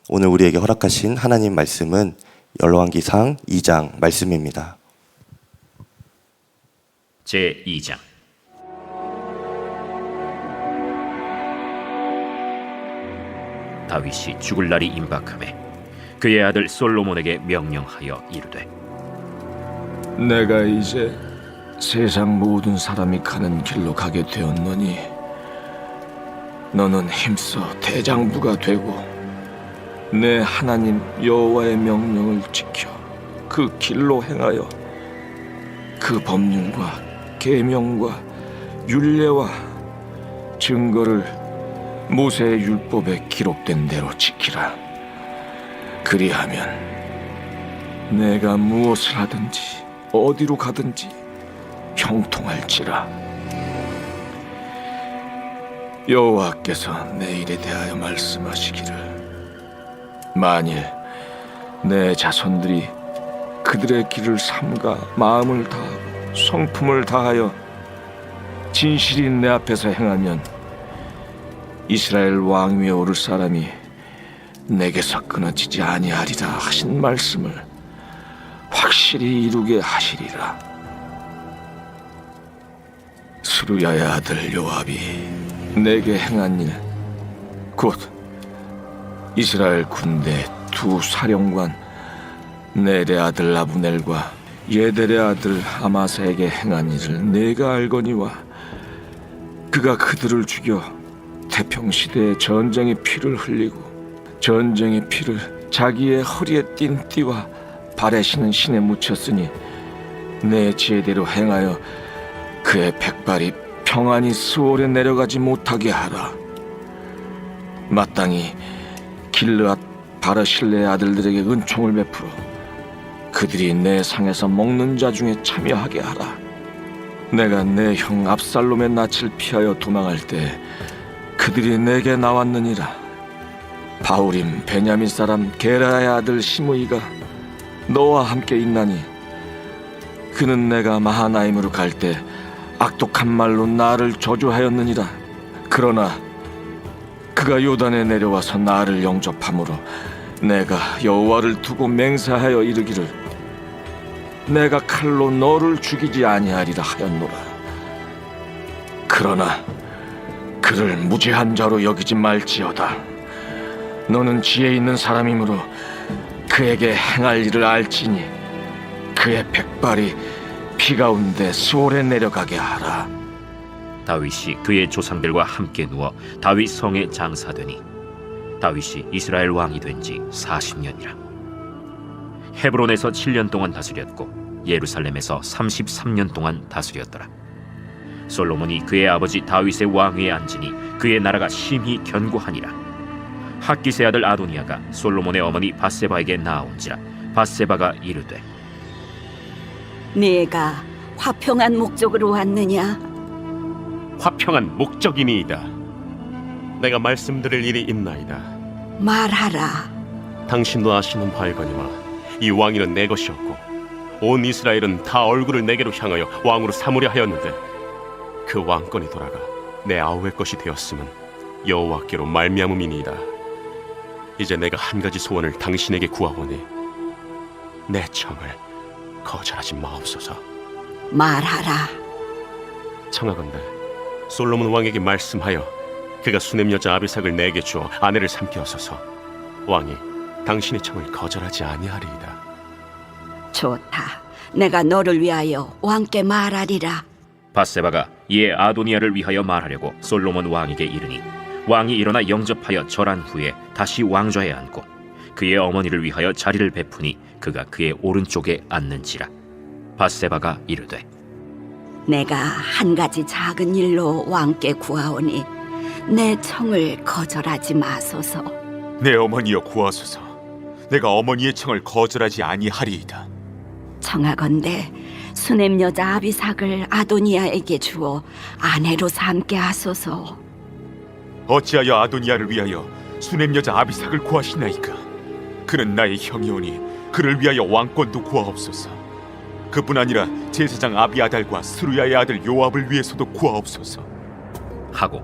오늘 우리에게 허락하신 하나님 말씀은 열왕기상 2장 말씀입니다. 제2장. 다윗이 죽을 날이 임박하매 그의 아들 솔로몬에게 명령하여 이르되, 내가 이제 세상 모든 사람이 가는 길로 가게 되었노니 너는 힘써 대장부가 되고 내 하나님 여호와의 명령을 지켜 그 길로 행하여 그 법률과 계명과 율례와 증거를 모세의 율법에 기록된 대로 지키라. 그리하면 내가 무엇을 하든지 어디로 가든지 형통할지라. 여호와께서 내 일에 대하여 말씀하시기를, 만일 내 자손들이 그들의 길을 삼가 마음을 다하고 성품을 다하여 진실이 내 앞에서 행하면 이스라엘 왕 위에 오를 사람이 내게서 끊어지지 아니하리라 하신 말씀을 확실히 이루게 하시리라. 스루야의 아들 요압이 내게 행한 일, 곧 이스라엘 군대 두 사령관 넬의 아들 아브넬과 예델의 아들 아마사에게 행한 일을 내가 알거니와, 그가 그들을 죽여 태평시대에 전쟁의 피를 흘리고 전쟁의 피를 자기의 허리에 띤 띠와 발에 신은 신에 묻혔으니 내 지혜대로 행하여 그의 백발이 평안히 스올에 내려가지 못하게 하라. 마땅히 길르앗 바르실레의 아들들에게 은총을 베풀어 그들이 내 상에서 먹는 자 중에 참여하게 하라. 내가 내 형 압살롬의 낯을 피하여 도망할 때 그들이 내게 나왔느니라. 바후림 베냐민 사람 게라의 아들 시므이가 너와 함께 있나니, 그는 내가 마하나임으로 갈 때 악독한 말로 나를 저주하였느니라. 그러나 그가 요단에 내려와서 나를 영접함으로 내가 여호와를 두고 맹세하여 이르기를, 내가 칼로 너를 죽이지 아니하리라 하였노라. 그러나 그를 무죄한 자로 여기지 말지어다. 너는 지혜 있는 사람이므로 그에게 행할 일을 알지니 그의 백발이 피 가운데 스올에 내려가게 하라. 다윗이 그의 조상들과 함께 누워 다윗 성에 장사되니 다윗이 이스라엘 왕이 된 지 40년이라. 헤브론에서 7년 동안 다스렸고 예루살렘에서 33년 동안 다스렸더라. 솔로몬이 그의 아버지 다윗의 왕위에 앉으니 그의 나라가 심히 견고하니라. 핫기스의 아들 아도니아가 솔로몬의 어머니 밧세바에게 나아온지라. 밧세바가 이르되, 네가 화평한 목적으로 왔느냐? 화평한 목적이니이다. 내가 말씀드릴 일이 있나이다. 말하라. 당신도 아시는 바이거니와 이 왕위는 내 것이었고 온 이스라엘은 다 얼굴을 내게로 향하여 왕으로 삼으려 하였는데, 그 왕권이 돌아가 내 아우의 것이 되었음은 여호와께로 말미암음이니이다. 이제 내가 한 가지 소원을 당신에게 구하오니 내 청을 거절하지 마옵소서. 말하라. 청하건대 솔로몬 왕에게 말씀하여 그가 수냄 여자 아비삭을 내게 주어 아내를 삼게 하소서. 왕이 당신의 청을 거절하지 아니하리이다. 좋다. 내가 너를 위하여 왕께 말하리라. 밧세바가 이에 아도니아를 위하여 말하려고 솔로몬 왕에게 이르니, 왕이 일어나 영접하여 절한 후에 다시 왕좌에 앉고 그의 어머니를 위하여 자리를 베푸니 그가 그의 오른쪽에 앉는지라. 밧세바가 이르되, 내가 한 가지 작은 일로 왕께 구하오니 내 청을 거절하지 마소서. 내 어머니여 구하소서. 내가 어머니의 청을 거절하지 아니하리이다. 청하건대 수냄 여자 아비삭을 아도니아에게 주어 아내로 삼게 하소서. 어찌하여 아도니아를 위하여 수냄 여자 아비삭을 구하시나이까? 그는 나의 형이오니 그를 위하여 왕권도 구하옵소서. 그뿐 아니라 제사장 아비아달과 스루야의 아들 요압을 위해서도 구하옵소서. 하고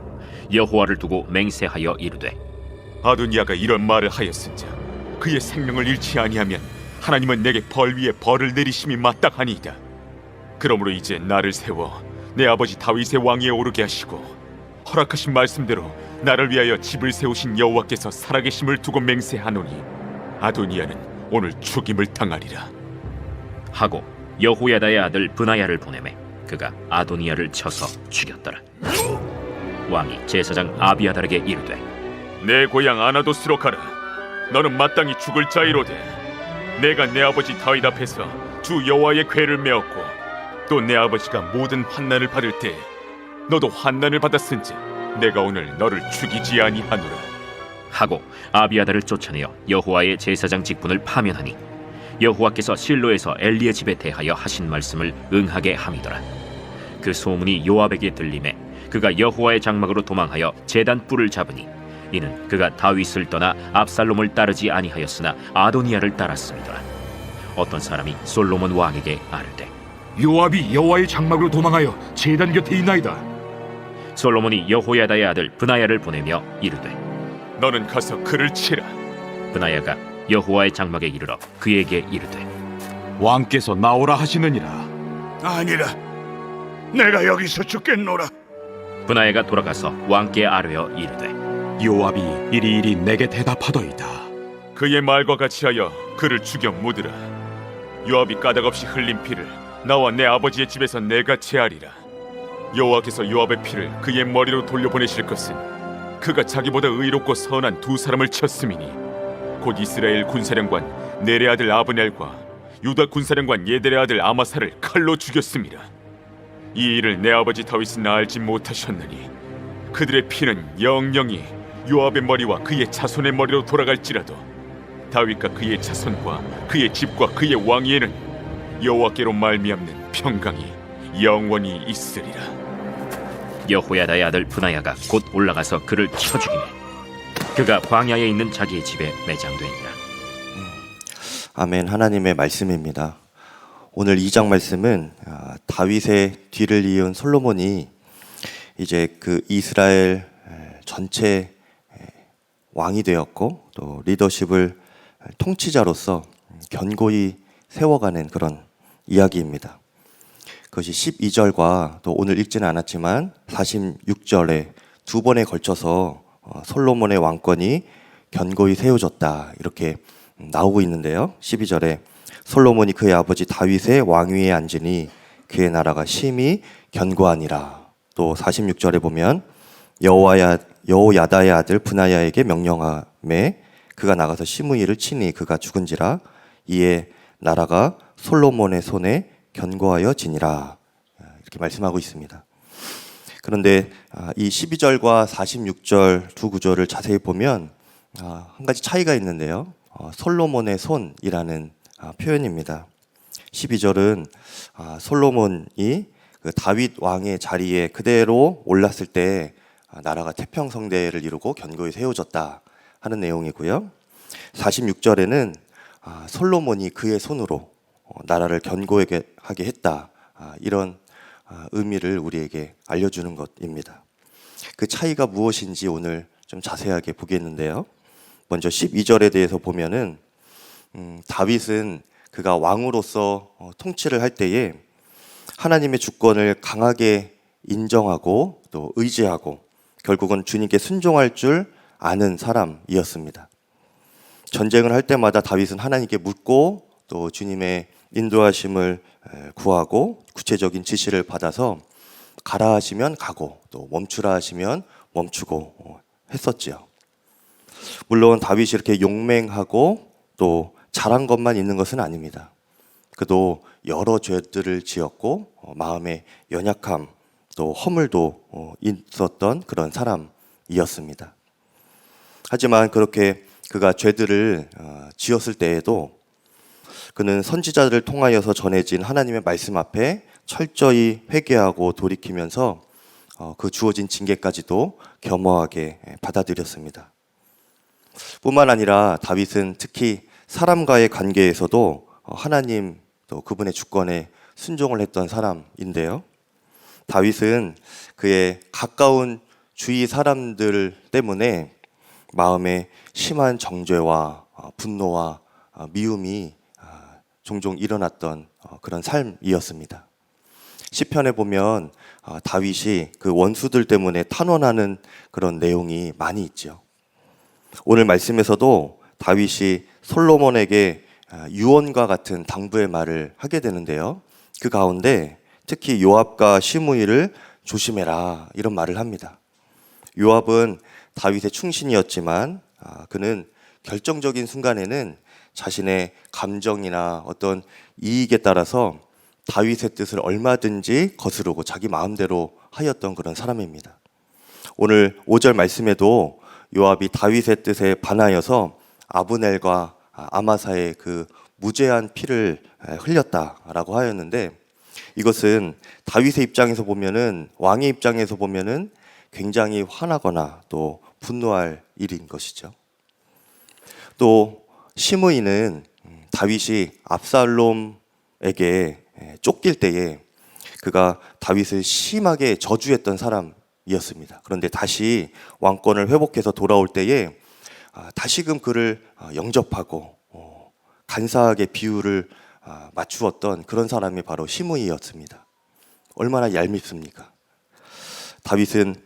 여호와를 두고 맹세하여 이르되, 아도니아가 이런 말을 하였은즉 그의 생명을 잃지 아니하면 하나님은 내게 벌 위에 벌을 내리심이 마땅하니이다. 그러므로 이제 나를 세워 내 아버지 다윗의 왕위에 오르게 하시고 허락하신 말씀대로 나를 위하여 집을 세우신 여호와께서 살아계심을 두고 맹세하노니 아도니아는 오늘 죽임을 당하리라. 하고 여호야다의 아들 브나야를 보내매 그가 아도니아를 쳐서 죽였더라. 왕이 제사장 아비아달에게 이르되 내 고향 아나도스로 가라. 너는 마땅히 죽을 자이로되 내가 내 아버지 다윗 앞에서 주 여호와의 궤를 메었고 또 내 아버지가 모든 환난을 받을 때 너도 환난을 받았은즉 내가 오늘 너를 죽이지 아니하노라. 하고 아비아달을 쫓아내어 여호와의 제사장 직분을 파면하니 여호와께서 실로에서 엘리의 집에 대하여 하신 말씀을 응하게 함이더라. 그 소문이 요압에게 들리매 그가 여호와의 장막으로 도망하여 제단 뿔을 잡으니 이는 그가 다윗을 떠나 압살롬을 따르지 아니하였으나 아도니아를 따랐음이더라. 어떤 사람이 솔로몬 왕에게 아뢰되 요압이 여호와의 장막으로 도망하여 제단 곁에 있나이다. 솔로몬이 여호야다의 아들 브나야를 보내며 이르되 너는 가서 그를 치라. 브나야가 여호와의 장막에 이르러 그에게 이르되 왕께서 나오라 하시느니라. 아니라 내가 여기서 죽겠노라. 브나야가 돌아가서 왕께 아뢰어 이르되 요압이 이리이리 내게 대답하더이다. 그의 말과 같이 하여 그를 죽여 묻으라. 요압이 까닭없이 흘린 피를 나와 내 아버지의 집에서 내가 제하리라. 여호와께서 요압의 피를 그의 머리로 돌려보내실 것은 그가 자기보다 의롭고 선한 두 사람을 쳤음이니 곧 이스라엘 군사령관 넬의 아들 아브넬과 유다 군사령관 예델의 아들 아마사를 칼로 죽였음이라. 이 일을 내 아버지 다윗은 알지 못하셨느니 그들의 피는 영영이 요압의 머리와 그의 자손의 머리로 돌아갈지라도 다윗과 그의 자손과 그의 집과 그의 왕위에는 여호와께로 말미암는 평강이 영원히 있으리라. 여호야다의 아들 브나야가 곧 올라가서 그를 쳐 죽이매 그가 광야에 있는 자기의 집에 매장되니라. 아멘. 하나님의 말씀입니다. 오늘 2장 말씀은 다윗의 뒤를 이은 솔로몬이 이제 그 이스라엘 전체 왕이 되었고 또 리더십을 통치자로서 견고히 세워가는 그런 이야기입니다. 그것이 12절과 또 오늘 읽지는 않았지만 46절에 두 번에 걸쳐서 솔로몬의 왕권이 견고히 세워졌다 이렇게 나오고 있는데요. 12절에 솔로몬이 그의 아버지 다윗의 왕위에 앉으니 그의 나라가 심히 견고하니라. 또 46절에 보면 여호야다의 아들 브나야에게 명령하매 그가 나가서 시므이를 치니 그가 죽은지라. 이에 나라가 솔로몬의 손에 견고하여 지니라. 이렇게 말씀하고 있습니다. 그런데 이 12절과 46절 두 구절을 자세히 보면 한 가지 차이가 있는데요. 솔로몬의 손이라는 표현입니다. 12절은 솔로몬이 그 다윗 왕의 자리에 그대로 올랐을 때 나라가 태평성대를 이루고 견고히 세워졌다 하는 내용이고요. 46절에는 솔로몬이 그의 손으로 나라를 견고하게 했다 이런 의미를 우리에게 알려주는 것입니다. 그 차이가 무엇인지 오늘 좀 자세하게 보겠는데요. 먼저 12절에 대해서 보면은 다윗은 그가 왕으로서 통치를 할 때에 하나님의 주권을 강하게 인정하고 또 의지하고 결국은 주님께 순종할 줄 아는 사람이었습니다. 전쟁을 할 때마다 다윗은 하나님께 묻고 또 주님의 인도하심을 구하고 구체적인 지시를 받아서 가라 하시면 가고 또 멈추라 하시면 멈추고 했었지요. 물론 다윗이 이렇게 용맹하고 또 잘한 것만 있는 것은 아닙니다. 그도 여러 죄들을 지었고 마음의 연약함 또 허물도 있었던 그런 사람이었습니다. 하지만 그렇게 그가 죄들을 지었을 때에도 그는 선지자들을 통하여서 전해진 하나님의 말씀 앞에 철저히 회개하고 돌이키면서 그 주어진 징계까지도 겸허하게 받아들였습니다. 뿐만 아니라 다윗은 특히 사람과의 관계에서도 하나님 또 그분의 주권에 순종을 했던 사람인데요. 다윗은 그의 가까운 주위 사람들 때문에 마음에 심한 정죄와 분노와 미움이 종종 일어났던 그런 삶이었습니다. 시편에 보면 다윗이 그 원수들 때문에 탄원하는 그런 내용이 많이 있죠. 오늘 말씀에서도 다윗이 솔로몬에게 유언과 같은 당부의 말을 하게 되는데요. 그 가운데 특히 요압과 시므이를 조심해라 이런 말을 합니다. 요압은 다윗의 충신이었지만 그는 결정적인 순간에는 자신의 감정이나 어떤 이익에 따라서 다윗의 뜻을 얼마든지 거스르고 자기 마음대로 하였던 그런 사람입니다. 오늘 5절 말씀에도 요압이 다윗의 뜻에 반하여서 아브넬과 아마사의 그 무죄한 피를 흘렸다라고 하였는데, 이것은 다윗의 입장에서 보면은, 왕의 입장에서 보면은 굉장히 화나거나 또 분노할 일인 것이죠. 또 시므이는 다윗이 압살롬에게 쫓길 때에 그가 다윗을 심하게 저주했던 사람이었습니다. 그런데 다시 왕권을 회복해서 돌아올 때에 다시금 그를 영접하고 간사하게 비유를 맞추었던 그런 사람이 바로 시므이였습니다. 얼마나 얄밉습니까? 다윗은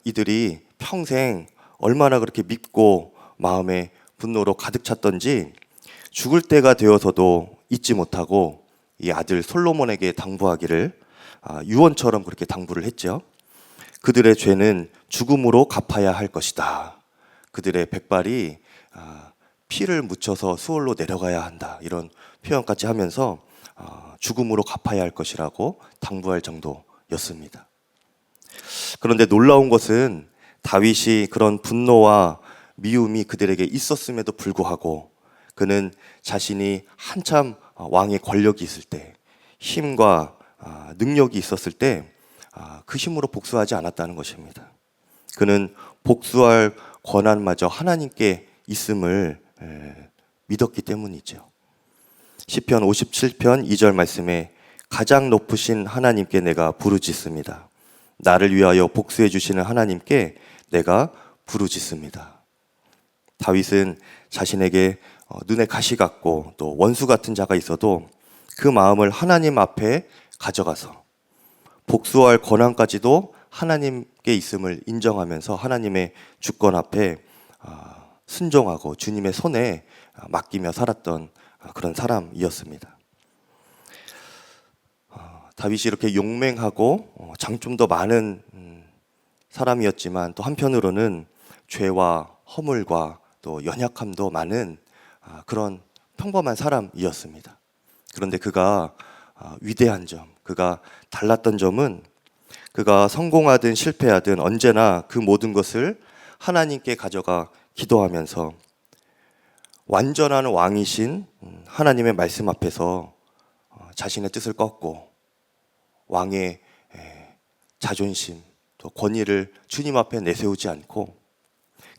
이들이 평생 얼마나 그렇게 밉고 마음에 분노로 가득 찼던지 죽을 때가 되어서도 잊지 못하고 이 아들 솔로몬에게 당부하기를 유언처럼 그렇게 당부를 했죠. 그들의 죄는 죽음으로 갚아야 할 것이다. 그들의 백발이 피를 묻혀서 수월로 내려가야 한다. 이런 표현까지 하면서 죽음으로 갚아야 할 것이라고 당부할 정도였습니다. 그런데 놀라운 것은 다윗이 그런 분노와 미움이 그들에게 있었음에도 불구하고 그는 자신이 한참 왕의 권력이 있을 때, 힘과 능력이 있었을 때 그 힘으로 복수하지 않았다는 것입니다. 그는 복수할 권한마저 하나님께 있음을 믿었기 때문이죠. 시편 57편 2절 말씀에 가장 높으신 하나님께 내가 부르짖습니다. 나를 위하여 복수해 주시는 하나님께 내가 부르짖습니다. 다윗은 자신에게 눈에 가시 같고 또 원수 같은 자가 있어도 그 마음을 하나님 앞에 가져가서 복수할 권한까지도 하나님께 있음을 인정하면서 하나님의 주권 앞에 순종하고 주님의 손에 맡기며 살았던 그런 사람이었습니다. 다윗이 이렇게 용맹하고 장점도 많은 사람이었지만 또 한편으로는 죄와 허물과 또 연약함도 많은 그런 평범한 사람이었습니다. 그런데 그가 위대한 점, 그가 달랐던 점은 그가 성공하든 실패하든 언제나 그 모든 것을 하나님께 가져가 기도하면서 완전한 왕이신 하나님의 말씀 앞에서 자신의 뜻을 꺾고 왕의 자존심 또 권위를 주님 앞에 내세우지 않고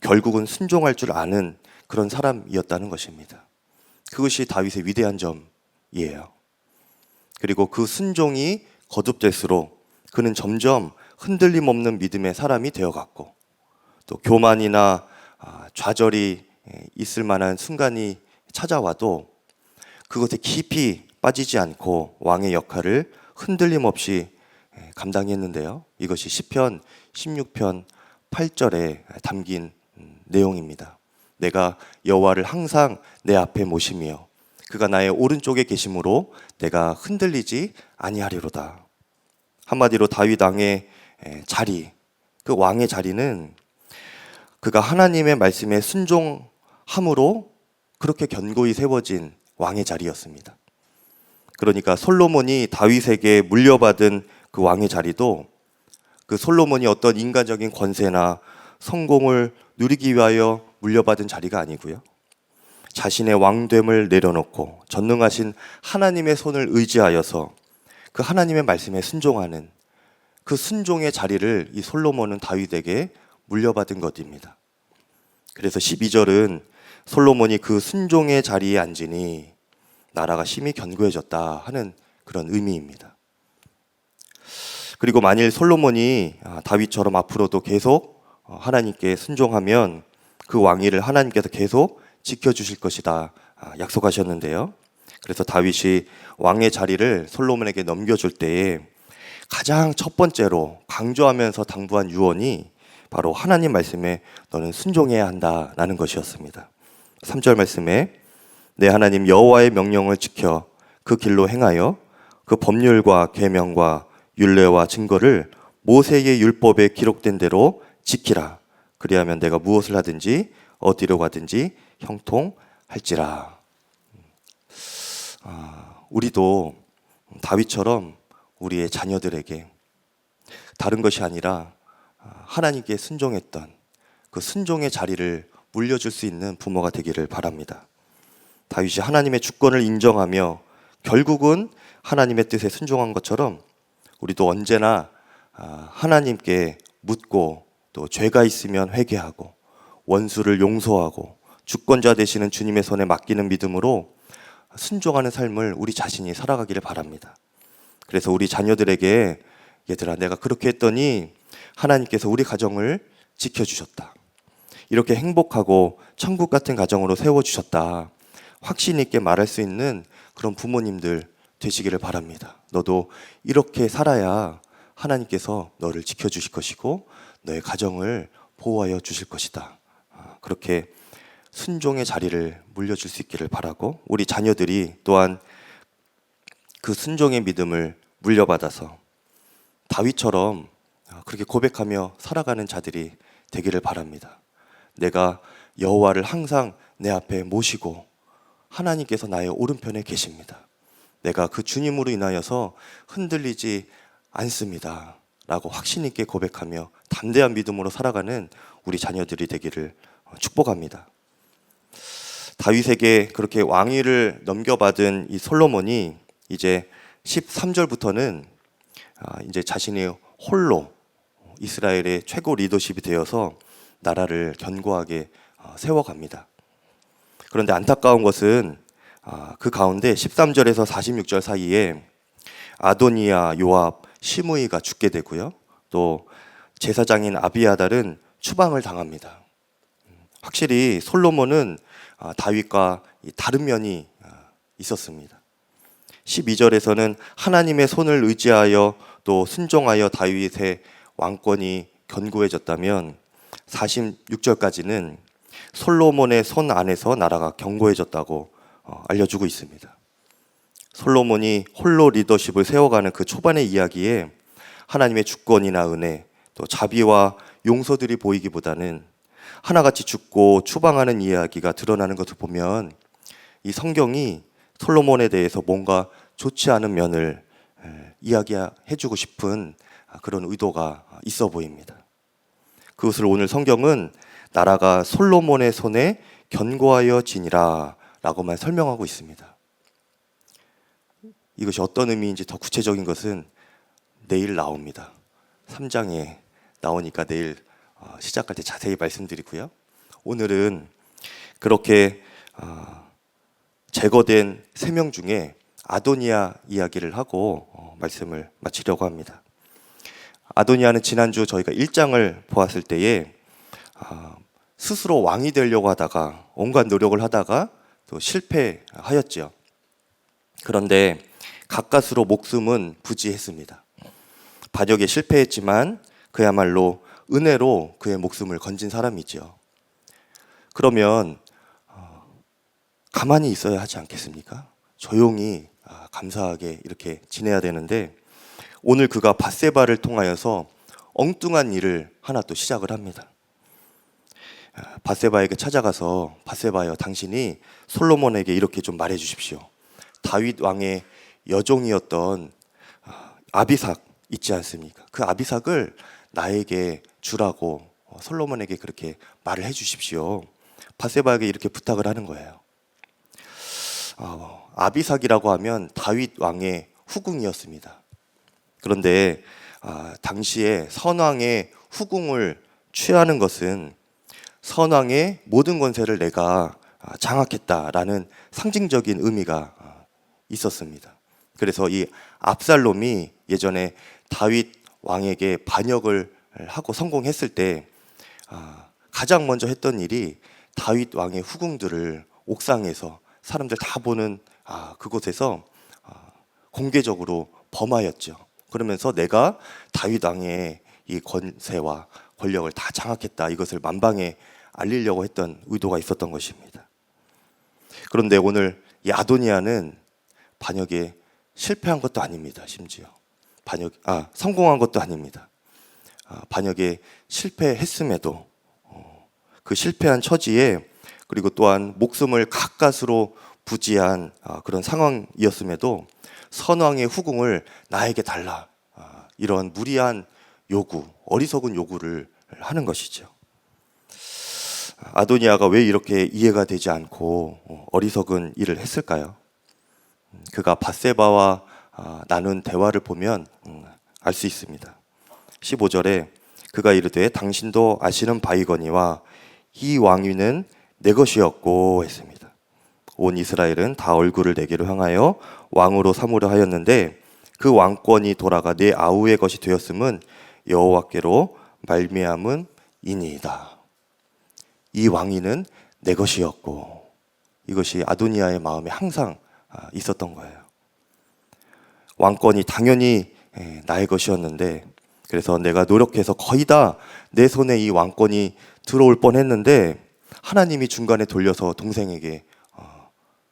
결국은 순종할 줄 아는 그런 사람이었다는 것입니다. 그것이 다윗의 위대한 점이에요. 그리고 그 순종이 거듭될수록 그는 점점 흔들림 없는 믿음의 사람이 되어갔고 또 교만이나 좌절이 있을 만한 순간이 찾아와도 그것에 깊이 빠지지 않고 왕의 역할을 흔들림 없이 감당했는데요. 이것이 시편 16편 8절에 담긴 내용입니다. 내가 여호와를 항상 내 앞에 모시며 그가 나의 오른쪽에 계심으로 내가 흔들리지 아니하리로다. 한마디로 다윗 왕의 자리, 그 왕의 자리는 그가 하나님의 말씀에 순종함으로 그렇게 견고히 세워진 왕의 자리였습니다. 그러니까 솔로몬이 다윗에게 물려받은 그 왕의 자리도 그 솔로몬이 어떤 인간적인 권세나 성공을 누리기 위하여 물려받은 자리가 아니고요. 자신의 왕됨을 내려놓고 전능하신 하나님의 손을 의지하여서 그 하나님의 말씀에 순종하는 그 순종의 자리를 이 솔로몬은 다윗에게 물려받은 것입니다. 그래서 12절은 솔로몬이 그 순종의 자리에 앉으니 나라가 심히 견고해졌다 하는 그런 의미입니다. 그리고 만일 솔로몬이 다윗처럼 앞으로도 계속 하나님께 순종하면 그 왕위를 하나님께서 계속 지켜주실 것이다 약속하셨는데요. 그래서 다윗이 왕의 자리를 솔로몬에게 넘겨줄 때에 가장 첫 번째로 강조하면서 당부한 유언이 바로 하나님 말씀에 너는 순종해야 한다라는 것이었습니다. 3절 말씀에 내 하나님 여호와의 명령을 지켜 그 길로 행하여 그 법률과 계명과 율례와 증거를 모세의 율법에 기록된 대로 지키라. 그리하면 내가 무엇을 하든지 어디로 가든지 형통할지라. 우리도 다윗처럼 우리의 자녀들에게 다른 것이 아니라 하나님께 순종했던 그 순종의 자리를 물려줄 수 있는 부모가 되기를 바랍니다. 다윗이 하나님의 주권을 인정하며 결국은 하나님의 뜻에 순종한 것처럼 우리도 언제나 하나님께 묻고 또 죄가 있으면 회개하고 원수를 용서하고 주권자 되시는 주님의 손에 맡기는 믿음으로 순종하는 삶을 우리 자신이 살아가기를 바랍니다. 그래서 우리 자녀들에게 얘들아 내가 그렇게 했더니 하나님께서 우리 가정을 지켜주셨다. 이렇게 행복하고 천국 같은 가정으로 세워주셨다. 확신 있게 말할 수 있는 그런 부모님들 되시기를 바랍니다. 너도 이렇게 살아야 하나님께서 너를 지켜주실 것이고 너의 가정을 보호하여 주실 것이다. 그렇게 순종의 자리를 물려줄 수 있기를 바라고 우리 자녀들이 또한 그 순종의 믿음을 물려받아서 다윗처럼 그렇게 고백하며 살아가는 자들이 되기를 바랍니다. 내가 여호와를 항상 내 앞에 모시고 하나님께서 나의 오른편에 계십니다. 내가 그 주님으로 인하여서 흔들리지 않습니다. 라고 확신 있게 고백하며 담대한 믿음으로 살아가는 우리 자녀들이 되기를 축복합니다. 다윗에게 그렇게 왕위를 넘겨받은 이 솔로몬이 이제 13절부터는 이제 자신이 홀로 이스라엘의 최고 리더십이 되어서 나라를 견고하게 세워갑니다. 그런데 안타까운 것은 그 가운데 13절에서 46절 사이에 아도니아, 요압, 시므이가 죽게 되고요. 또 제사장인 아비아달은 추방을 당합니다. 확실히 솔로몬은 다윗과 다른 면이 있었습니다. 12절에서는 하나님의 손을 의지하여 또 순종하여 다윗의 왕권이 견고해졌다면 46절까지는 솔로몬의 손 안에서 나라가 견고해졌다고 알려주고 있습니다. 솔로몬이 홀로 리더십을 세워가는 그 초반의 이야기에 하나님의 주권이나 은혜 또 자비와 용서들이 보이기보다는 하나같이 죽고 추방하는 이야기가 드러나는 것을 보면 이 성경이 솔로몬에 대해서 뭔가 좋지 않은 면을 이야기해주고 싶은 그런 의도가 있어 보입니다. 그것을 오늘 성경은 나라가 솔로몬의 손에 견고하여지니라 라고만 설명하고 있습니다. 이것이 어떤 의미인지 더 구체적인 것은 내일 나옵니다. 3장에 나오니까 내일 시작할 때 자세히 말씀드리고요. 오늘은 그렇게 제거된 3명 중에 아도니아 이야기를 하고 말씀을 마치려고 합니다. 아도니아는 지난주 저희가 1장을 보았을 때에 스스로 왕이 되려고 하다가 온갖 노력을 하다가 또 실패하였죠. 그런데 가까스로 목숨은 부지했습니다. 반역에 실패했지만 그야말로 은혜로 그의 목숨을 건진 사람이죠. 그러면 가만히 있어야 하지 않겠습니까? 조용히 감사하게 이렇게 지내야 되는데 오늘 그가 밧세바를 통하여서 엉뚱한 일을 하나 또 시작을 합니다. 밧세바에게 찾아가서 밧세바여 당신이 솔로몬에게 이렇게 좀 말해 주십시오. 다윗 왕의 여종이었던 아비삭 있지 않습니까? 그 아비삭을 나에게 주라고 솔로몬에게 그렇게 말을 해 주십시오. 밧세바에게 이렇게 부탁을 하는 거예요. 아비삭이라고 하면 다윗 왕의 후궁이었습니다. 그런데 당시에 선왕의 후궁을 취하는 것은 선왕의 모든 권세를 내가 장악했다라는 상징적인 의미가 있었습니다. 그래서 이 압살롬이 예전에 다윗 왕에게 반역을 하고 성공했을 때 가장 먼저 했던 일이 다윗 왕의 후궁들을 옥상에서 사람들 다 보는 그곳에서 공개적으로 범하였죠. 그러면서 내가 다윗 왕의 이 권세와 권력을 다 장악했다, 이것을 만방에 알리려고 했던 의도가 있었던 것입니다. 그런데 오늘 이 아도니아는 반역에 실패한 것도 아닙니다. 심지어 성공한 것도 아닙니다. 반역에 실패했음에도 그 실패한 처지에, 그리고 또한 목숨을 가까스로 부지한 그런 상황이었음에도 선왕의 후궁을 나에게 달라, 이런 무리한 요구, 어리석은 요구를 하는 것이죠. 아도니아가 왜 이렇게 이해가 되지 않고 어리석은 일을 했을까요? 그가 밧세바와 나눈 대화를 보면 알 수 있습니다. 15절에 그가 이르되 당신도 아시는 바이거니와 이 왕위는 내 것이었고 했습니다. 온 이스라엘은 다 얼굴을 내게로 향하여 왕으로 삼으려 하였는데 그 왕권이 돌아가 내 아우의 것이 되었음은 여호와께로 말미암은 이니이다. 이 왕위는 내 것이었고, 이것이 아도니아의 마음에 항상 있었던 거예요. 왕권이 당연히 나의 것이었는데, 그래서 내가 노력해서 거의 다 내 손에 이 왕권이 들어올 뻔했는데 하나님이 중간에 돌려서 동생에게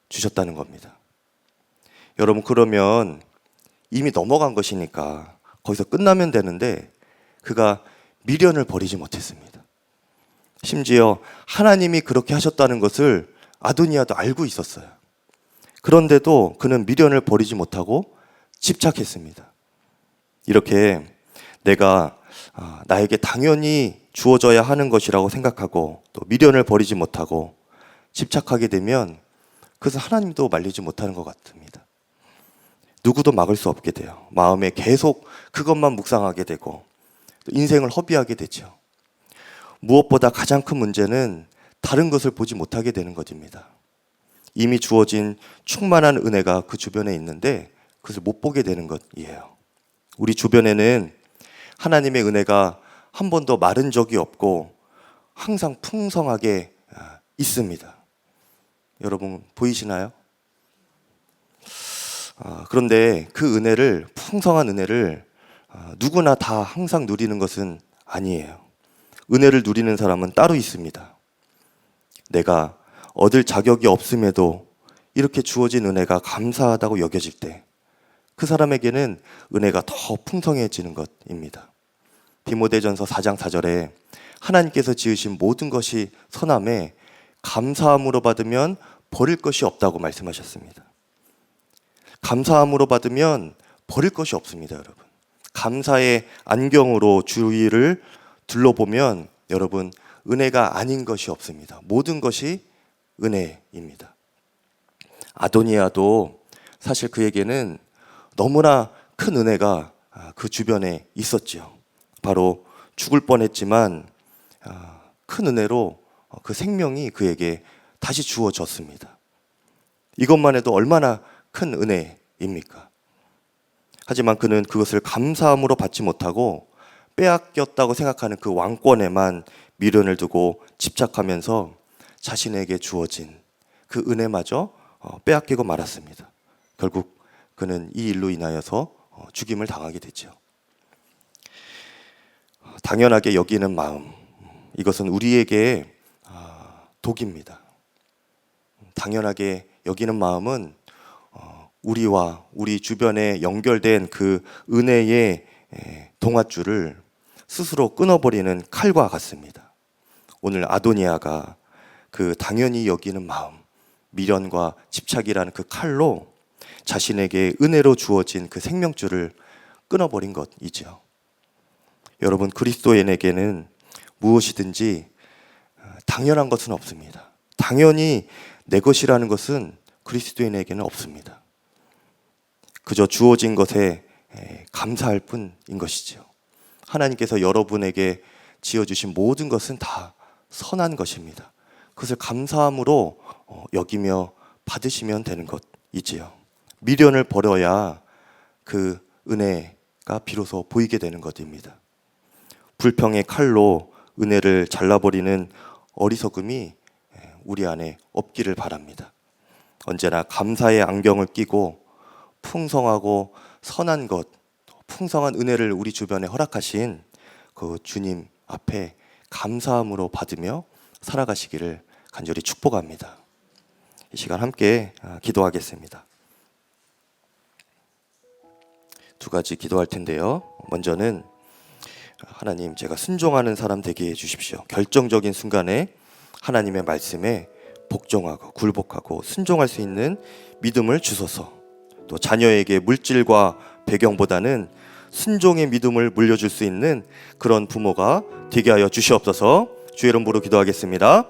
주셨다는 겁니다. 여러분, 그러면 이미 넘어간 것이니까 거기서 끝나면 되는데 그가 미련을 버리지 못했습니다. 심지어 하나님이 그렇게 하셨다는 것을 아도니아도 알고 있었어요. 그런데도 그는 미련을 버리지 못하고 집착했습니다. 이렇게 내가 나에게 당연히 주어져야 하는 것이라고 생각하고 또 미련을 버리지 못하고 집착하게 되면 그것은 하나님도 말리지 못하는 것 같습니다. 누구도 막을 수 없게 돼요. 마음에 계속 그것만 묵상하게 되고 또 인생을 허비하게 되죠. 무엇보다 가장 큰 문제는 다른 것을 보지 못하게 되는 것입니다. 이미 주어진 충만한 은혜가 그 주변에 있는데 그것을 못 보게 되는 것이에요. 우리 주변에는 하나님의 은혜가 한 번도 마른 적이 없고 항상 풍성하게 있습니다. 여러분 보이시나요? 그런데 그 은혜를, 풍성한 은혜를 누구나 다 항상 누리는 것은 아니에요. 은혜를 누리는 사람은 따로 있습니다. 내가 얻을 자격이 없음에도 이렇게 주어진 은혜가 감사하다고 여겨질 때 그 사람에게는 은혜가 더 풍성해지는 것입니다. 디모데전서 4장 4절에 하나님께서 지으신 모든 것이 선함에 감사함으로 받으면 버릴 것이 없다고 말씀하셨습니다. 감사함으로 받으면 버릴 것이 없습니다, 여러분. 감사의 안경으로 주위를 둘러보면 여러분, 은혜가 아닌 것이 없습니다. 모든 것이 은혜입니다. 아도니아도 사실 그에게는 너무나 큰 은혜가 그 주변에 있었지요. 바로 죽을 뻔했지만 큰 은혜로 그 생명이 그에게 다시 주어졌습니다. 이것만 해도 얼마나 큰 은혜입니까? 하지만 그는 그것을 감사함으로 받지 못하고 빼앗겼다고 생각하는 그 왕권에만 미련을 두고 집착하면서 자신에게 주어진 그 은혜마저 빼앗기고 말았습니다. 결국 그는 이 일로 인하여서 죽임을 당하게 됐죠. 당연하게 여기는 마음, 이것은 우리에게 독입니다. 당연하게 여기는 마음은 우리와 우리 주변에 연결된 그 은혜의 동아줄을 스스로 끊어버리는 칼과 같습니다. 오늘 아도니아가 그 당연히 여기는 마음, 미련과 집착이라는 그 칼로 자신에게 은혜로 주어진 그 생명줄을 끊어버린 것이죠. 여러분, 그리스도인에게는 무엇이든지 당연한 것은 없습니다. 당연히 내 것이라는 것은 그리스도인에게는 없습니다. 그저 주어진 것에 감사할 뿐인 것이죠. 하나님께서 여러분에게 지어주신 모든 것은 다 선한 것입니다. 그것을 감사함으로 여기며 받으시면 되는 것이지요. 미련을 버려야 그 은혜가 비로소 보이게 되는 것입니다. 불평의 칼로 은혜를 잘라버리는 어리석음이 우리 안에 없기를 바랍니다. 언제나 감사의 안경을 끼고 풍성하고 선한 것, 풍성한 은혜를 우리 주변에 허락하신 그 주님 앞에 감사함으로 받으며 살아가시기를 간절히 축복합니다. 이 시간 함께 기도하겠습니다. 두 가지 기도할 텐데요. 먼저는 하나님, 제가 순종하는 사람 되게 해주십시오. 결정적인 순간에 하나님의 말씀에 복종하고 굴복하고 순종할 수 있는 믿음을 주소서. 또 자녀에게 물질과 배경보다는 순종의 믿음을 물려줄 수 있는 그런 부모가 되게 하여 주시옵소서. 주의 이름으로 기도하겠습니다.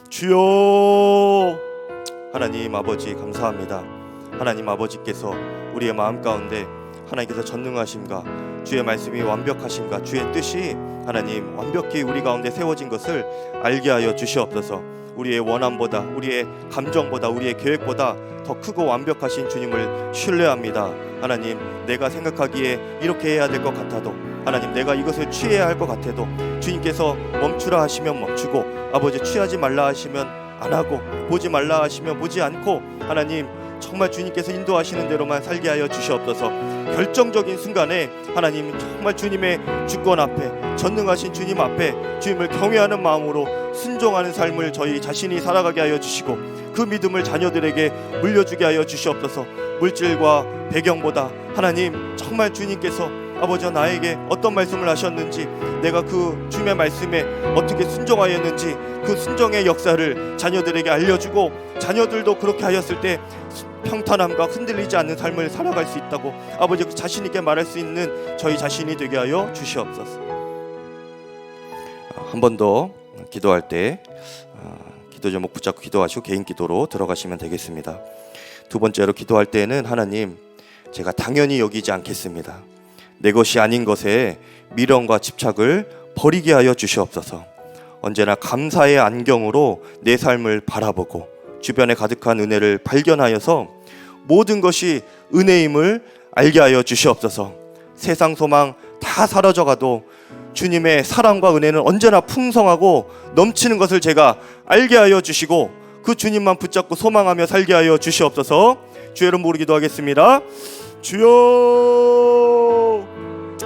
주여, 하나님 아버지 감사합니다. 하나님 아버지께서 우리의 마음 가운데 하나님께서 전능하심과 주의 말씀이 완벽하심과 주의 뜻이 하나님 완벽히 우리 가운데 세워진 것을 알게 하여 주시옵소서. 우리의 원함보다, 우리의 감정보다, 우리의 계획보다 더 크고 완벽하신 주님을 신뢰합니다. 하나님, 내가 생각하기에 이렇게 해야 될 것 같아도, 하나님 내가 이것을 취해야 할 것 같아도 주님께서 멈추라 하시면 멈추고, 아버지 취하지 말라 하시면 안 하고, 보지 말라 하시면 보지 않고, 하나님 정말 주님께서 인도하시는 대로만 살게 하여 주시옵소서. 결정적인 순간에 하나님 정말 주님의 주권 앞에, 전능하신 주님 앞에 주님을 경외하는 마음으로 순종하는 삶을 저희 자신이 살아가게 하여 주시고, 그 믿음을 자녀들에게 물려주게 하여 주시옵소서. 물질과 배경보다 하나님 정말 주님께서 아버지 나에게 어떤 말씀을 하셨는지, 내가 그 주님의 말씀에 어떻게 순종하였는지 그 순종의 역사를 자녀들에게 알려주고, 자녀들도 그렇게 하였을 때 평탄함과 흔들리지 않는 삶을 살아갈 수 있다고 아버지 자신 있게 말할 수 있는 저희 자신이 되게 하여 주시옵소서. 한 번 더 기도할 때 기도 제목 붙잡고 기도하시고 개인 기도로 들어가시면 되겠습니다. 두 번째로 기도할 때는 하나님, 제가 당연히 여기지 않겠습니다. 내 것이 아닌 것에 미련과 집착을 버리게 하여 주시옵소서. 언제나 감사의 안경으로 내 삶을 바라보고 주변에 가득한 은혜를 발견하여서 모든 것이 은혜임을 알게 하여 주시옵소서. 세상 소망 다 사라져가도 주님의 사랑과 은혜는 언제나 풍성하고 넘치는 것을 제가 알게 하여 주시고, 그 주님만 붙잡고 소망하며 살게 하여 주시옵소서. 주의 이름으로 기도하겠습니다. 주여,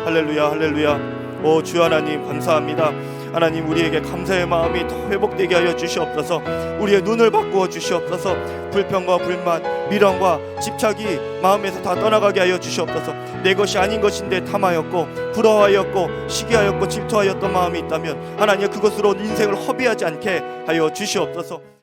할렐루야 할렐루야. 오 주 하나님 감사합니다. 하나님, 우리에게 감사의 마음이 더 회복되게 하여 주시옵소서. 우리의 눈을 바꾸어 주시옵소서. 불평과 불만, 미련과 집착이 마음에서 다 떠나가게 하여 주시옵소서. 내 것이 아닌 것인데 탐하였고 부러워하였고 시기하였고 질투하였던 마음이 있다면 하나님, 그것으로 인생을 허비하지 않게 하여 주시옵소서.